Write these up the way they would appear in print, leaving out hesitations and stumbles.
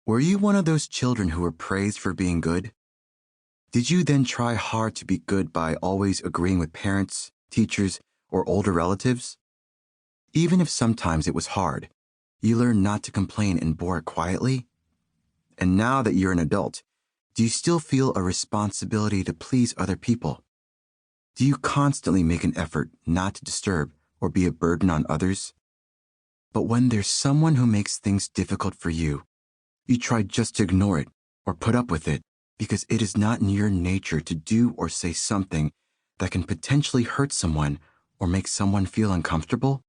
Were you one of those children who were praised for being good? Did you then try hard to be good by always agreeing with parents, teachers, or older relatives? Even if sometimes it was hard, you learned not to complain and bore it quietly? And now that you're an adult, do you still feel a responsibility to please other people? Do you constantly make an effort not to disturb or be a burden on others? But when there's someone who makes things difficult for you, you try just to ignore it or put up with it because it is not in your nature to do or say something that can potentially hurt someone or make someone feel uncomfortable?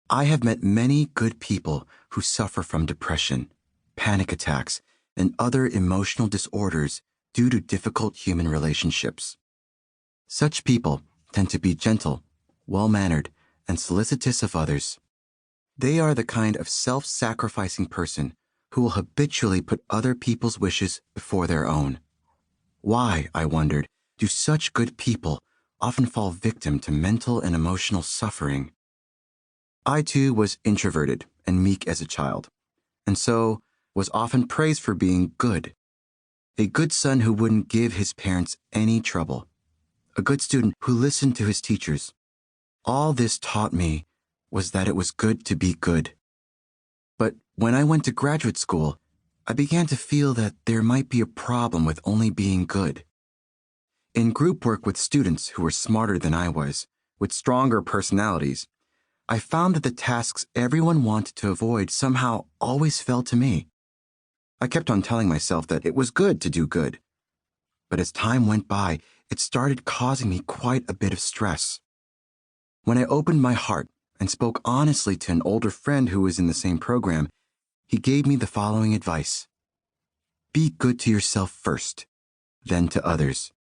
I have met many good people who suffer from depression, panic attacks, and other emotional disorders due to difficult human relationships. Such people tend to be gentle, well-mannered, and solicitous of others. They are the kind of self-sacrificing person who will habitually put other people's wishes before their own. Why, I wondered, do such good people often fall victim to mental and emotional suffering? I too was introverted and meek as a child, and so was often praised for being good. A good son who wouldn't give his parents any trouble. A good student who listened to his teachers. All this taught me was that it was good to be good. But when I went to graduate school, I began to feel that there might be a problem with only being good. In group work with students who were smarter than I was, with stronger personalities, I found that the tasks everyone wanted to avoid somehow always fell to me. I kept on telling myself that it was good to do good. But as time went by, it started causing me quite a bit of stress. When I opened my heart and spoke honestly to an older friend who was in the same program, he gave me the following advice. Be good to yourself first, then to others.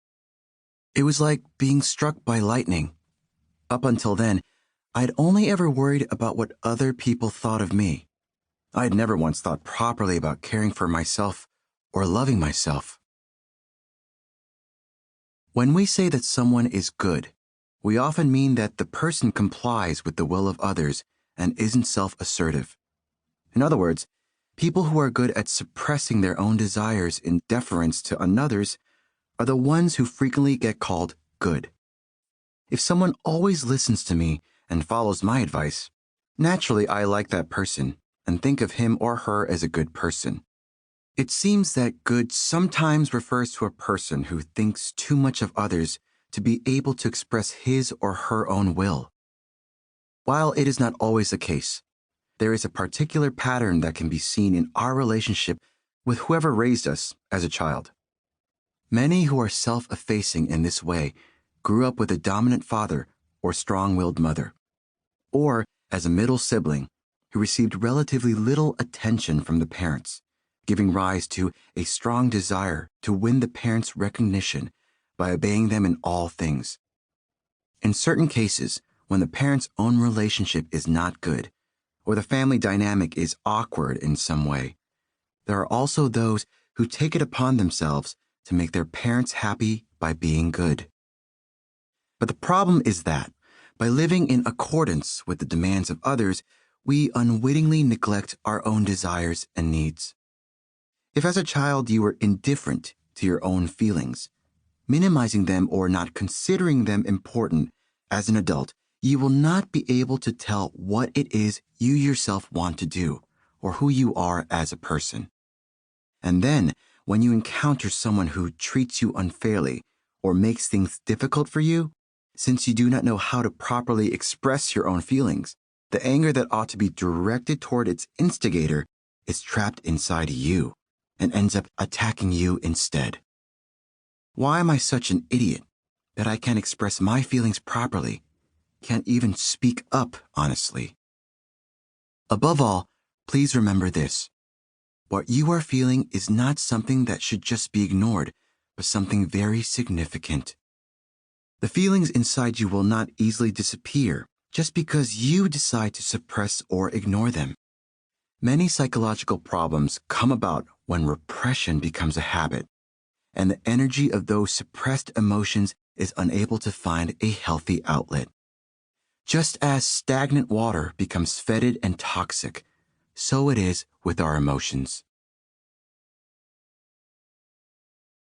It was like being struck by lightning. Up until then, I'd only ever worried about what other people thought of me. I'd never once thought properly about caring for myself or loving myself. When we say that someone is good, we often mean that the person complies with the will of others and isn't self-assertive. In other words, people who are good at suppressing their own desires in deference to another's are the ones who frequently get called good. If someone always listens to me and follows my advice, naturally I like that person and think of him or her as a good person. It seems that good sometimes refers to a person who thinks too much of others to be able to express his or her own will. While it is not always the case, there is a particular pattern that can be seen in our relationship with whoever raised us as a child. Many who are self-effacing in this way grew up with a dominant father or strong-willed mother, or as a middle sibling who received relatively little attention from the parents, giving rise to a strong desire to win the parents' recognition by obeying them in all things. In certain cases, when the parents' own relationship is not good, or the family dynamic is awkward in some way, there are also those who take it upon themselves to make their parents happy by being good. But the problem is that, by living in accordance with the demands of others, we unwittingly neglect our own desires and needs. If as a child you were indifferent to your own feelings, minimizing them or not considering them important, as an adult, you will not be able to tell what it is you yourself want to do or who you are as a person. And then, when you encounter someone who treats you unfairly or makes things difficult for you, since you do not know how to properly express your own feelings, the anger that ought to be directed toward its instigator is trapped inside you and ends up attacking you instead. Why am I such an idiot that I can't express my feelings properly, can't even speak up honestly? Above all, please remember this. What you are feeling is not something that should just be ignored, but something very significant. The feelings inside you will not easily disappear just because you decide to suppress or ignore them. Many psychological problems come about when repression becomes a habit, and the energy of those suppressed emotions is unable to find a healthy outlet. Just as stagnant water becomes fetid and toxic, so it is with our emotions.